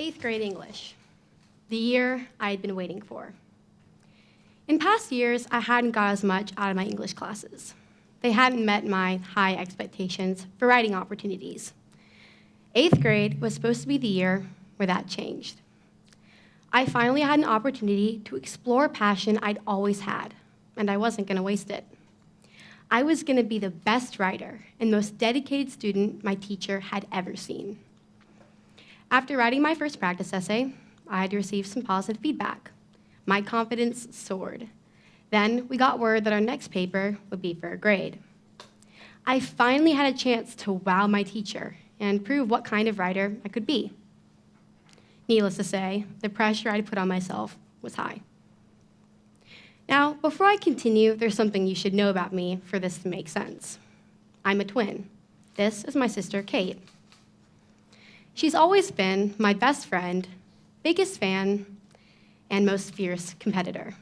8th grade English, the year I had been waiting for. In past years, I hadn't got as much out of my English classes. They hadn't met my high expectations for writing opportunities. 8th grade was supposed to be the year where that changed. I finally had an opportunity to explore a passion I'd always had, and I wasn't going to waste it. I was going to be the best writer and most dedicated student my teacher had ever seen. After writing my first practice essay, I had received some positive feedback. My confidence soared. Then we got word that our next paper would be for a grade. I finally had a chance to wow my teacher and prove what kind of writer I could be. Needless to say, the pressure I'd put on myself was high. Now, before I continue, there's something you should know about me for this to make sense. I'm a twin. This is my sister, Kate. She's always been my best friend, biggest fan, and most fierce competitor.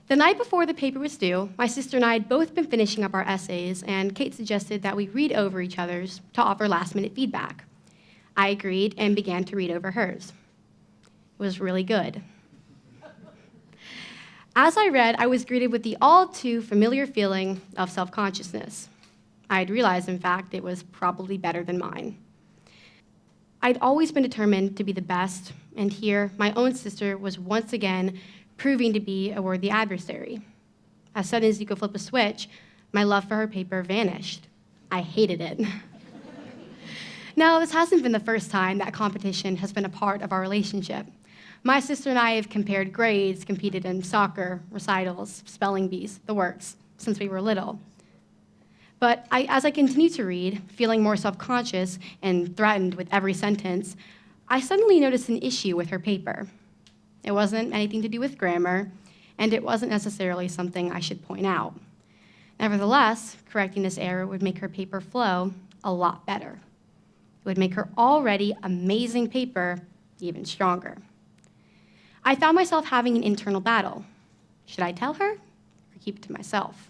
The night before the paper was due, my sister and I had both been finishing up our essays, and Kate suggested that we read over each other's to offer last-minute feedback. I agreed and began to read over hers. It was really good. As I read, I was greeted with the all-too-familiar feeling of self-consciousness. I had realized, in fact, it was probably better than mine. I'd always been determined to be the best, and here, my own sister was once again proving to be a worthy adversary. As sudden as you could flip a switch, my love for her paper vanished. I hated it. Now, this hasn't been the first time that competition has been a part of our relationship. My sister and I have compared grades, competed in soccer, recitals, spelling bees, the works, since we were little. But as I continued to read, feeling more self-conscious and threatened with every sentence, I suddenly noticed an issue with her paper. It wasn't anything to do with grammar, and it wasn't necessarily something I should point out. Nevertheless, correcting this error would make her paper flow a lot better. It would make her already amazing paper even stronger. I found myself having an internal battle. Should I tell her or keep it to myself?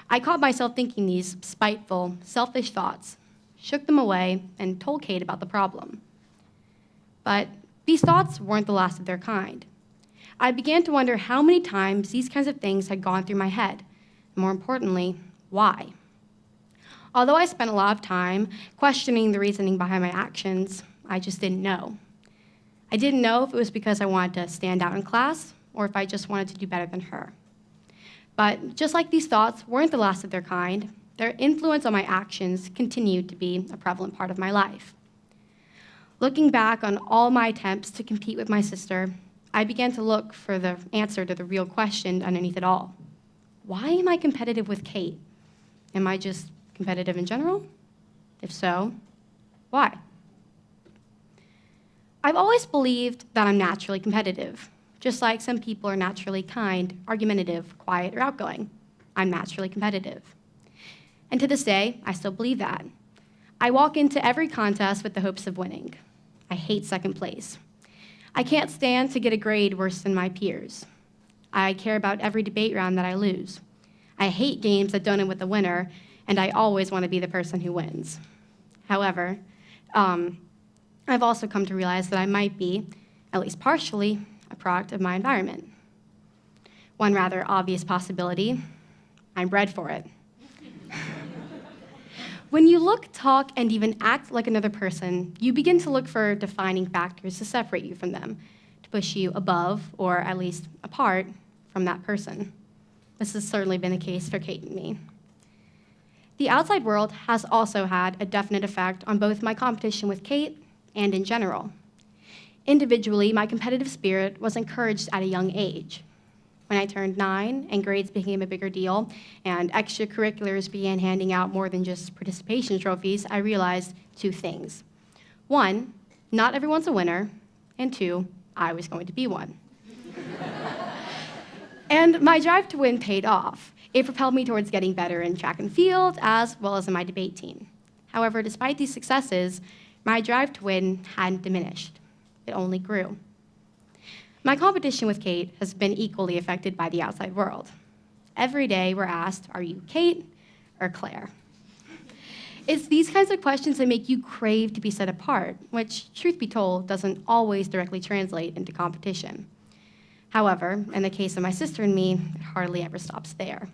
I caught myself thinking these spiteful, selfish thoughts, shook them away, and told Kate about the problem. But these thoughts weren't the last of their kind. I began to wonder how many times these kinds of things had gone through my head, and more importantly, why. Although I spent a lot of time questioning the reasoning behind my actions, I just didn't know. I didn't know if it was because I wanted to stand out in class or if I just wanted to do better than her. But just like these thoughts weren't the last of their kind, their influence on my actions continued to be a prevalent part of my life. Looking back on all my attempts to compete with my sister, I began to look for the answer to the real question underneath it all. Why am I competitive with Kate? Am I just competitive in general? If so, why? I've always believed that I'm naturally competitive. Just like some people are naturally kind, argumentative, quiet, or outgoing, I'm naturally competitive. And to this day, I still believe that. I walk into every contest with the hopes of winning. I hate second place. I can't stand to get a grade worse than my peers. I care about every debate round that I lose. I hate games that don't end with the winner, and I always want to be the person who wins. However, I've also come to realize that I might be, at least partially, a product of my environment. One rather obvious possibility, I'm bred for it. When you look, talk, and even act like another person, you begin to look for defining factors to separate you from them, to push you above, or at least apart, from that person. This has certainly been the case for Kate and me. The outside world has also had a definite effect on both my competition with Kate and in general. Individually, my competitive spirit was encouraged at a young age. When I turned 9 and grades became a bigger deal and extracurriculars began handing out more than just participation trophies, I realized two things. 1, not everyone's a winner, and 2, I was going to be one. And my drive to win paid off. It propelled me towards getting better in track and field as well as in my debate team. However, despite these successes, my drive to win hadn't diminished. It only grew. My competition with Kate has been equally affected by the outside world. Every day we're asked, are you Kate or Claire? It's these kinds of questions that make you crave to be set apart, which, truth be told, doesn't always directly translate into competition. However, in the case of my sister and me, it hardly ever stops there.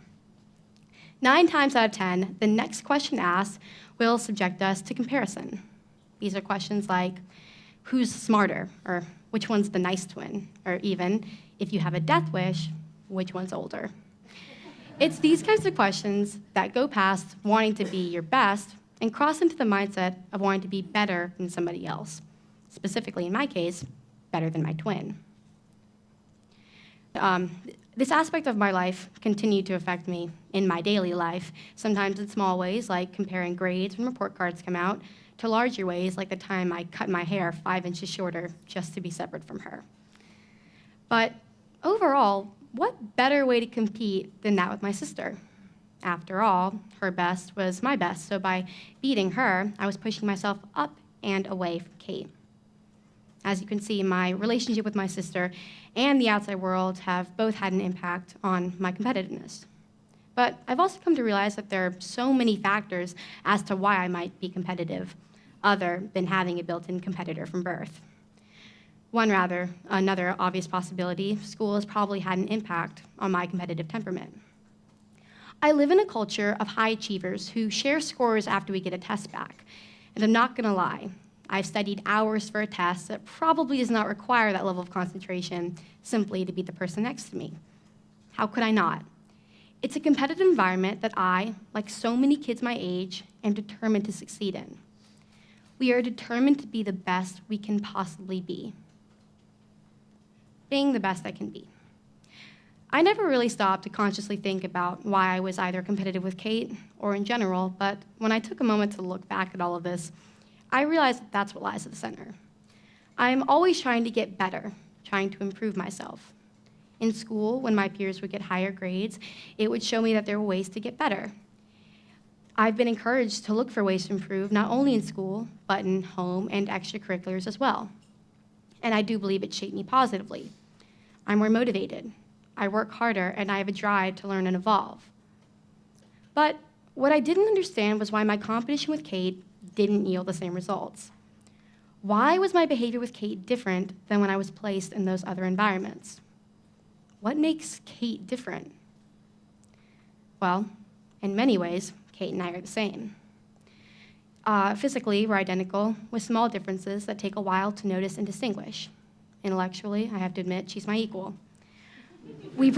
9 times out of 10, the next question asked will subject us to comparison. These are questions like, who's smarter, or which one's the nice twin, or even, if you have a death wish, which one's older? It's these kinds of questions that go past wanting to be your best and cross into the mindset of wanting to be better than somebody else. Specifically, in my case, better than my twin. This aspect of my life continued to affect me in my daily life, sometimes in small ways, like comparing grades when report cards come out, to larger ways, like the time I cut my hair 5 inches shorter just to be separate from her. But overall, what better way to compete than that with my sister? After all, her best was my best, so by beating her, I was pushing myself up and away from Kate. As you can see, my relationship with my sister and the outside world have both had an impact on my competitiveness. But I've also come to realize that there are so many factors as to why I might be competitive, other than having a built-in competitor from birth. Another obvious possibility, school has probably had an impact on my competitive temperament. I live in a culture of high achievers who share scores after we get a test back. And I'm not gonna lie, I've studied hours for a test that probably does not require that level of concentration simply to beat the person next to me. How could I not? It's a competitive environment that I, like so many kids my age, am determined to succeed in. We are determined to be the best we can possibly be. Being the best I can be. I never really stopped to consciously think about why I was either competitive with Kate or in general, but when I took a moment to look back at all of this, I realized that that's what lies at the center. I'm always trying to get better, trying to improve myself. In school, when my peers would get higher grades, it would show me that there were ways to get better. I've been encouraged to look for ways to improve, not only in school, but in home and extracurriculars as well. And I do believe it shaped me positively. I'm more motivated, I work harder, and I have a drive to learn and evolve. But what I didn't understand was why my competition with Kate didn't yield the same results. Why was my behavior with Kate different than when I was placed in those other environments? What makes Kate different? Well, in many ways, Kate and I are the same. Physically, we're identical, with small differences that take a while to notice and distinguish. Intellectually, I have to admit, she's my equal. We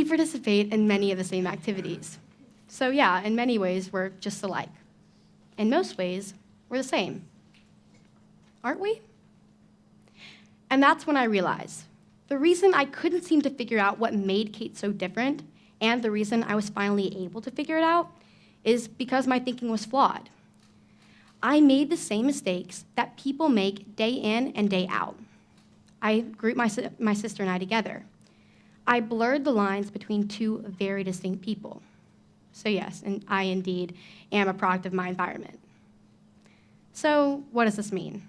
participate in many of the same activities. So yeah, in many ways, we're just alike. In most ways, we're the same. Aren't we? And that's when I realized the reason I couldn't seem to figure out what made Kate so different, and the reason I was finally able to figure it out, is because my thinking was flawed. I made the same mistakes that people make day in and day out. I grouped my sister and I together. I blurred the lines between two very distinct people. So yes, and I indeed am a product of my environment. So what does this mean?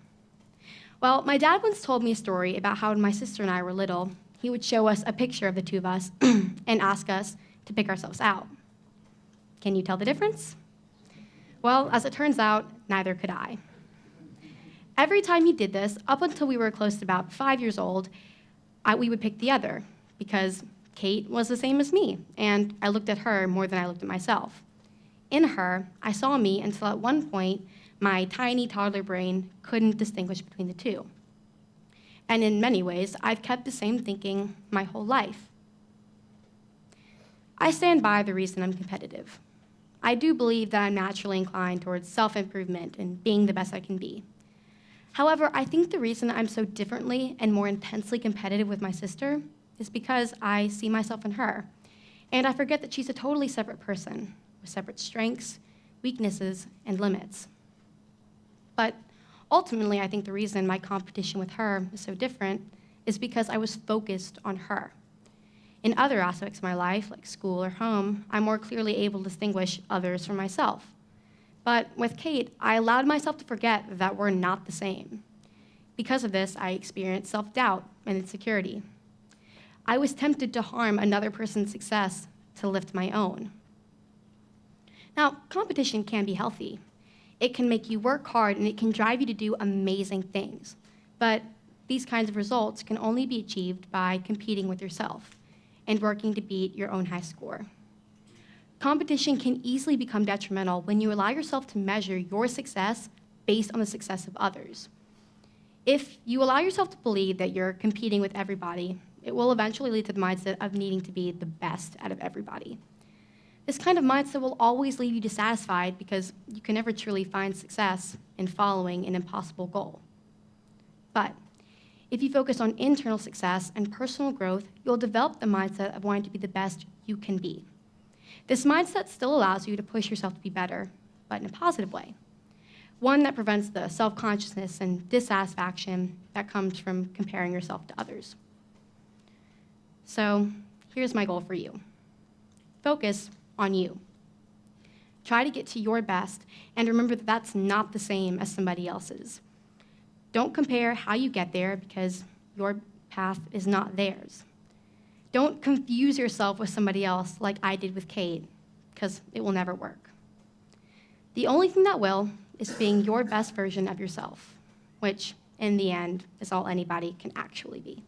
Well, my dad once told me a story about how when my sister and I were little, he would show us a picture of the two of us and ask us to pick ourselves out. Can you tell the difference? Well, as it turns out, neither could I. Every time he did this, up until we were close to about 5 years old, we would pick the other, because Kate was the same as me, and I looked at her more than I looked at myself. In her, I saw me until at one point, my tiny toddler brain couldn't distinguish between the two. And in many ways, I've kept the same thinking my whole life. I stand by the reason I'm competitive. I do believe that I'm naturally inclined towards self-improvement and being the best I can be. However, I think the reason I'm so differently and more intensely competitive with my sister is because I see myself in her, and I forget that she's a totally separate person with separate strengths, weaknesses, and limits. But ultimately, I think the reason my competition with her is so different is because I was focused on her. In other aspects of my life, like school or home, I'm more clearly able to distinguish others from myself. But with Kate, I allowed myself to forget that we're not the same. Because of this, I experienced self-doubt and insecurity. I was tempted to harm another person's success to lift my own. Now, competition can be healthy. It can make you work hard and it can drive you to do amazing things. But these kinds of results can only be achieved by competing with yourself and working to beat your own high score. Competition can easily become detrimental when you allow yourself to measure your success based on the success of others. If you allow yourself to believe that you're competing with everybody, it will eventually lead to the mindset of needing to be the best out of everybody. This kind of mindset will always leave you dissatisfied because you can never truly find success in following an impossible goal. But if you focus on internal success and personal growth, you'll develop the mindset of wanting to be the best you can be. This mindset still allows you to push yourself to be better, but in a positive way. One that prevents the self-consciousness and dissatisfaction that comes from comparing yourself to others. So here's my goal for you. Focus on you. Try to get to your best, and remember that that's not the same as somebody else's. Don't compare how you get there because your path is not theirs. Don't confuse yourself with somebody else like I did with Kate, because it will never work. The only thing that will is being your best version of yourself, which in the end is all anybody can actually be.